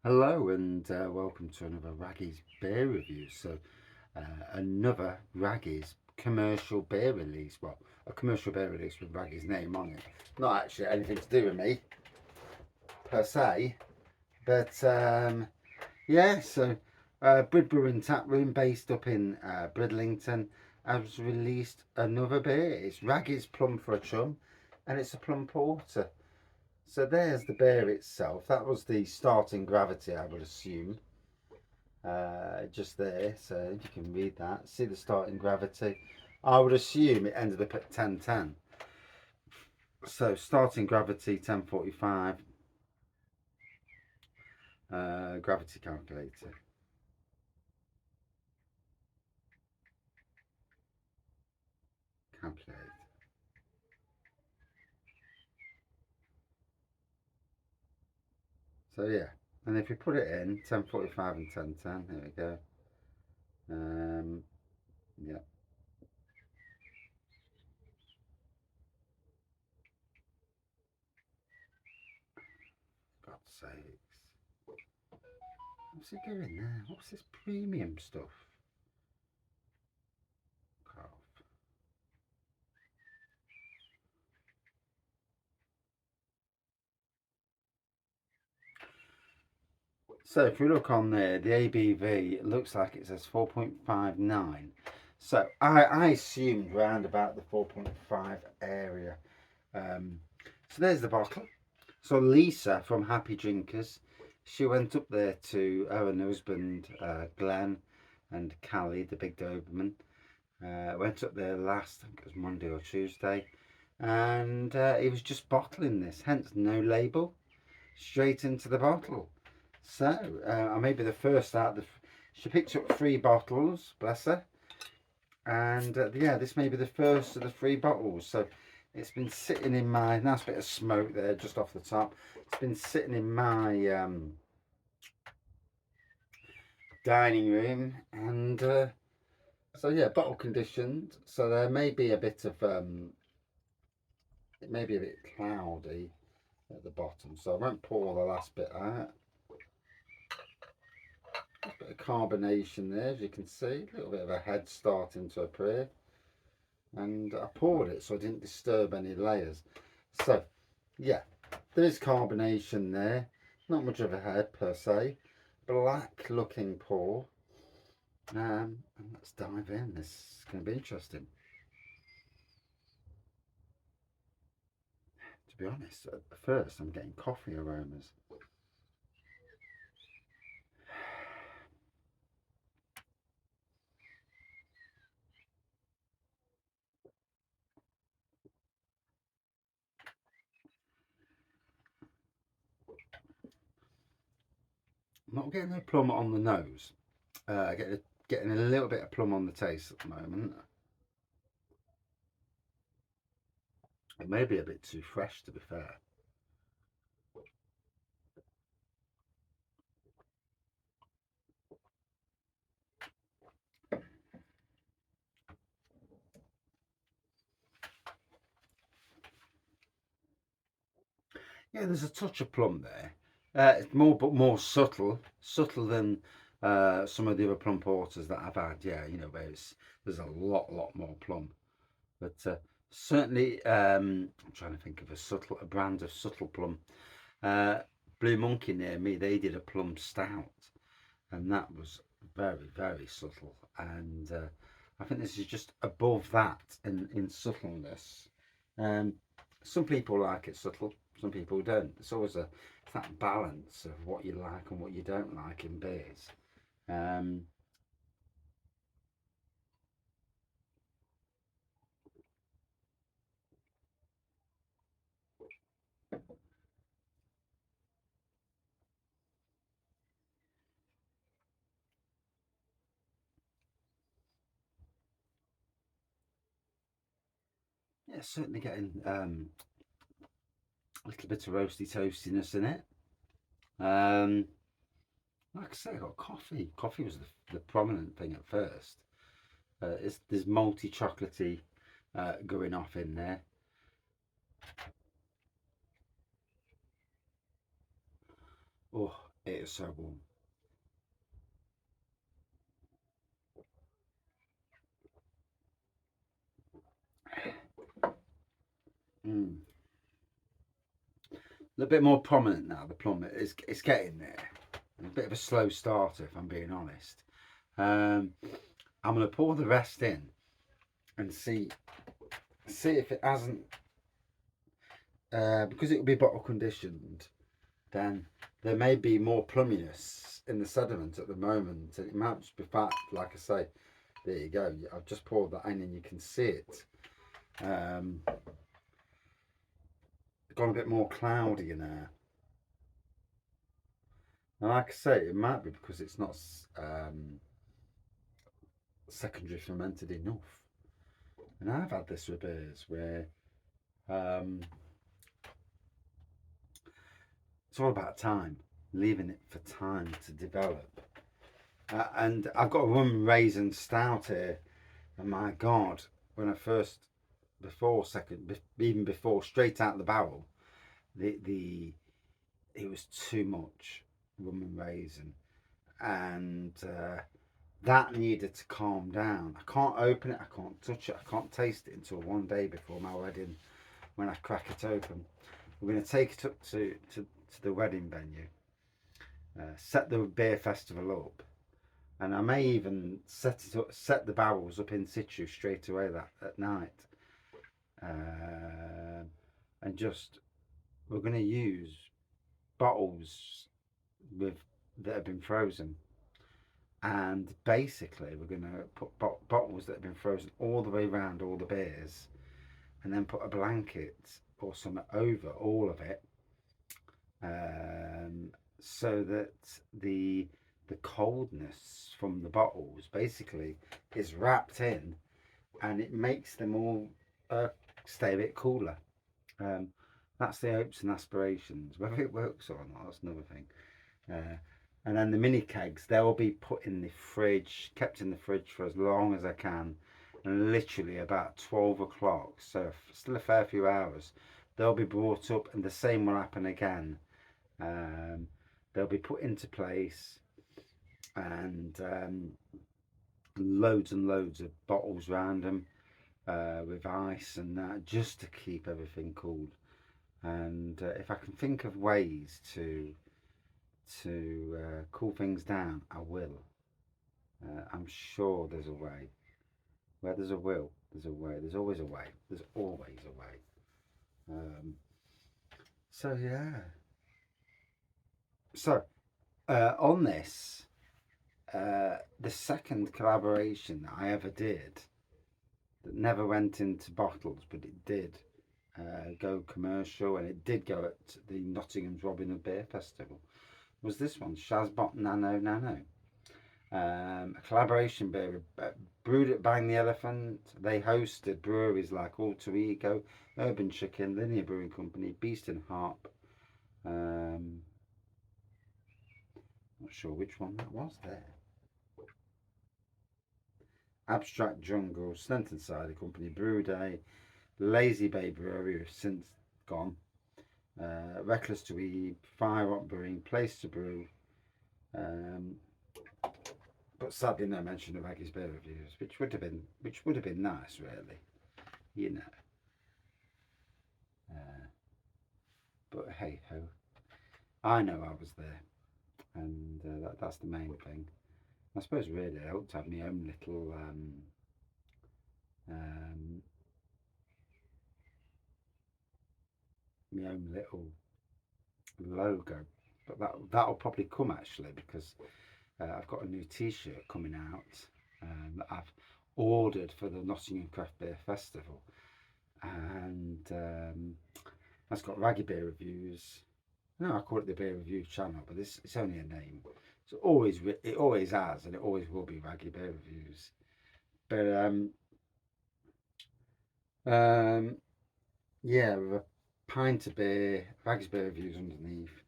Hello and welcome to another Wraggy's beer review. Another Wraggy's commercial beer release. Well, a commercial beer release with Wraggy's name on it. Not actually anything to do with me per se, but yeah. Bridbrewer and Taproom, based up in Bridlington, has released another beer. It's Wraggy's Plum for a Chum, and it's a Plum Porter. So there's the beer itself. That was the starting gravity, I would assume. Just there, so you can read that. See the starting gravity. I would assume it ended up at 1010. So starting gravity 1045. Gravity calculator. Calculate. So yeah, and if you put it in 1045 and 1010, here we go. Yeah, God's sakes. What's it doing there? What's this premium stuff? Carve. So if we look on there, the ABV, it looks like it says 4.59. So I assumed round about the 4.5 area. So there's the bottle. So Lisa from Happy Drinkers, she went up there to her and husband Glenn and Callie, the big Doberman. Went up there last, I think it was Monday or Tuesday, and he was just bottling this, hence no label, straight into the bottle. So I may be the first out. She picked up 3 bottles, bless her, and yeah, this may be the first of the 3 bottles. So it's been sitting in my nice bit of smoke there just off the top. It's been sitting in my dining room, and so yeah, bottle conditioned. So there may be a bit of it may be a bit cloudy at the bottom. So I won't pour the last bit out. A bit of carbonation there, as you can see, a little bit of a head starting to appear, and I poured it so I didn't disturb any layers. So yeah, there is carbonation there, not much of a head per se, black looking pour, and let's dive in. This is going to be interesting. To be honest, at first I'm getting coffee aromas. I'm not getting a plum on the nose. Getting a little bit of plum on the taste at the moment. It may be a bit too fresh, to be fair. Yeah, there's a touch of plum there. It's more, but more subtle than some of the other plum porters that I've had. Yeah, you know, where there's a lot more plum. But certainly, I'm trying to think of a brand of subtle plum. Uh, Blue Monkey near me, they did a plum stout, and that was very subtle. And I think this is just above that in subtleness. Um, some people like it subtle, some people don't. It's always it's that balance of what you like and what you don't like in beers. Um, yeah, certainly getting a little bit of roasty toastiness in it. Um, like I say, I got coffee. Coffee was the prominent thing at first. There's multi chocolatey going off in there. Oh, It is so warm. Mm. A little bit more prominent now, the plum. It's getting there. A bit of a slow starter, if I'm being honest. I'm going to pour the rest in and see if it hasn't, because it will be bottle conditioned, then there may be more plumminess in the sediment at the moment. And it might just be fat, like I say. There you go. I've just poured that in and you can see it. Gone a bit more cloudy in there. And like I say, it might be because it's not secondary fermented enough. And I've had this with beers where it's all about time, leaving it for time to develop. And I've got a rum raisin stout here, and my God, when I first, even before, straight out the barrel, it was too much rum and raisin, and that needed to calm down. I can't open it, I can't touch it, I can't taste it until one day before my wedding, when I crack it open. We're going to take it up to the wedding venue, set the beer festival up, and I may even set the barrels up in situ straight away that at night, and just we're going to use bottles that have been frozen, and basically we're going to put bottles that have been frozen all the way around all the beers, and then put a blanket or something over all of it, so that the coldness from the bottles basically is wrapped in, and it makes them all stay a bit cooler. That's the hopes and aspirations. Whether it works or not, that's another thing. And then the mini kegs, they'll be put in the fridge, kept in the fridge for as long as I can, and literally about 12 o'clock, so still a fair few hours, they'll be brought up, and the same will happen again. They'll be put into place, and loads and loads of bottles around them, with ice and that, just to keep everything cool. And if I can think of ways to cool things down, I will. I'm sure there's a way. Where there's a will, there's a way. There's always a way. There's always a way. So yeah. So on this, the second collaboration that I ever did, that never went into bottles, but it did go commercial, and it did go at the Nottingham's Robin Hood Beer Festival, was this one, Shazbot Nano Nano. A collaboration beer brewed at Bang the Elephant. They hosted breweries like Alter Ego, Urban Chicken, Linear Brewing Company, Beast and Harp. Not sure which one that was there. Abstract Jungle, Stenton Cider Company, Brew Day, Lazy Bay Brewery, who've since gone. Reckless to Eat, Fire Up Brewing, Place to Brew. But sadly no mention of Wraggy's beer reviews, which would have been nice, really, you know. But hey ho, I know I was there, and that's the main thing. I suppose really I ought to have my own little logo, but that'll probably come actually, because I've got a new T-shirt coming out that I've ordered for the Nottingham Craft Beer Festival, and that's got Wraggy beer reviews. No, I call it the beer review channel, but it's only a name. So it always has, and it always will be Wraggy beer reviews. But yeah, with a pint of beer, Wraggy's beer reviews underneath,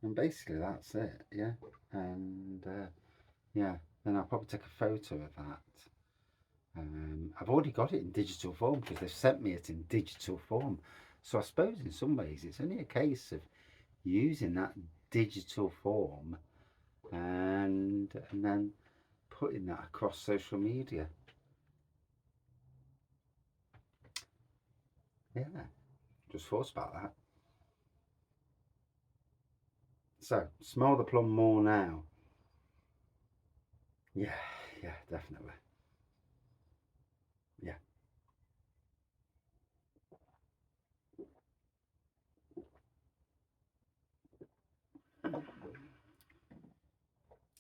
and basically that's it. Yeah, and yeah, then I'll probably take a photo of that. I've already got it in digital form because they've sent me it in digital form. So I suppose in some ways it's only a case of using that digital form and then putting that across social media. Yeah, just thought about that. So, smell the plum more now. Yeah, yeah, definitely. Yeah.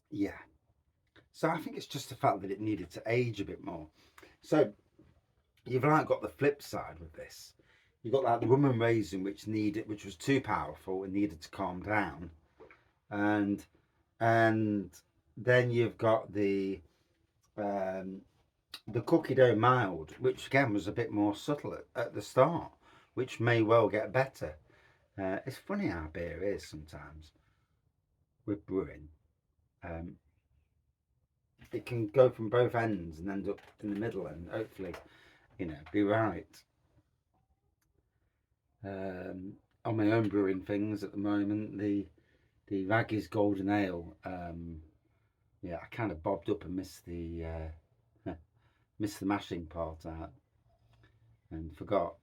Yeah. So I think it's just the fact that it needed to age a bit more. So you've like got the flip side with this. You've got like the rum and raisin which was too powerful and needed to calm down. And and then you've got um, the cookie dough mild, which again was a bit more subtle at the start, which may well get better. It's funny how beer is sometimes with brewing. Um, it can go from both ends and end up in the middle, and hopefully, be right. On my own brewing things at the moment, the Wraggys Golden Ale. Yeah, I kind of bobbed up and missed missed the mashing part out and forgot.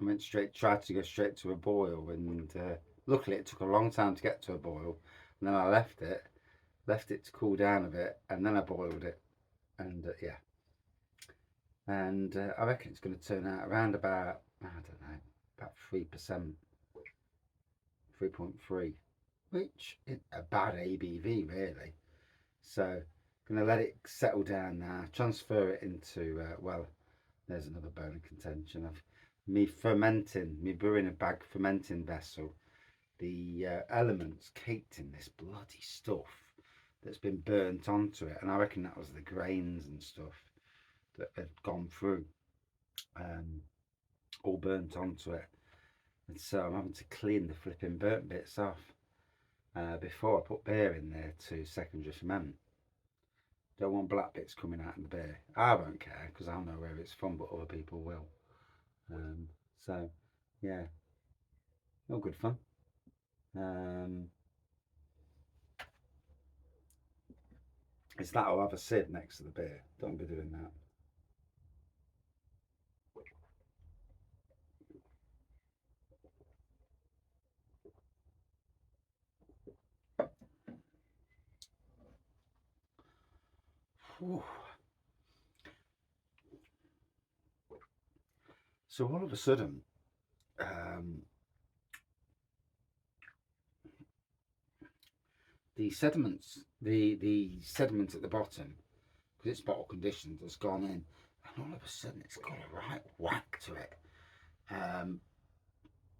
I tried to go straight to a boil, and luckily it took a long time to get to a boil. And then I left it to cool down a bit, and then I boiled it, and yeah, and I reckon it's going to turn out around about, I don't know, about 3%, 3.3, which is a bad ABV really. So going to let it settle down now, transfer it into well, there's another bone of contention of me brewing a bag fermenting vessel. The elements caked in this bloody stuff that's been burnt onto it, and I reckon that was the grains and stuff that had gone through, um, all burnt onto it. And so I'm having to clean the flipping burnt bits off before I put beer in there to secondary ferment. Don't want black bits coming out in the beer. I won't care because I'll know where it's from, but other people will. So, yeah, all good fun. Um, it's that I'll have a sieve next to the beer. Don't be doing that. Whew. So all of a sudden, um, the sediment at the bottom, because it's bottle conditioned, has gone in, and all of a sudden it's got a right whack to it.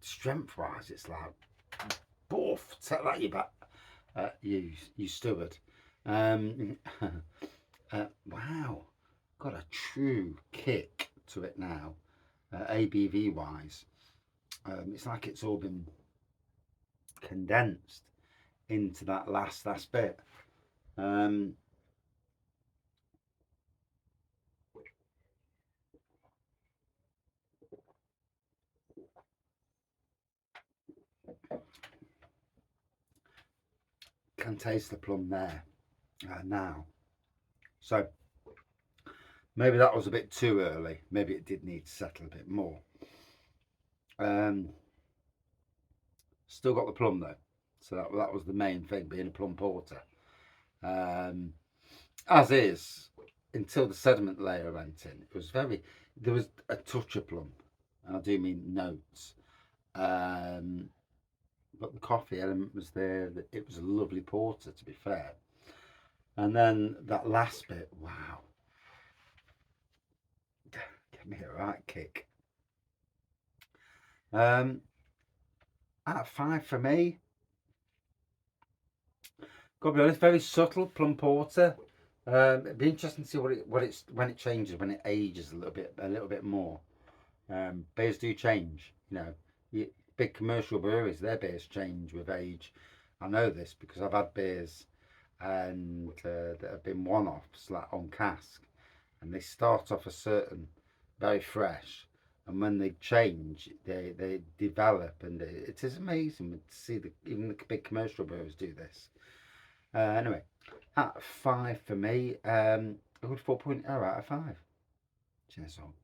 Strength wise, it's like, boof, take that you back, you steward. Um, wow, got a true kick to it now, ABV wise. It's like it's all been condensed into that last bit. Um, can taste the plum there now. So maybe that was a bit too early. Maybe it did need to settle a bit more. Still got the plum though. So that was the main thing, being a plum porter. As is, until the sediment layer went in. There was a touch of plum, and I do mean notes. But the coffee element was there. It was a lovely porter, to be fair. And then that last bit, wow, gave me a right kick. Out of 5 for me. Gotta be honest, very subtle plum porter. It'd be interesting to see when it changes, when it ages a little bit more. Beers do change, big commercial breweries, their beers change with age. I know this because I've had beers and that have been one-offs, like on cask, and they start off a certain, very fresh, and when they change, they develop, and it is amazing to see even the big commercial brewers do this. Anyway, at 5 for me, a good 4.0 out of 5. Cheers all.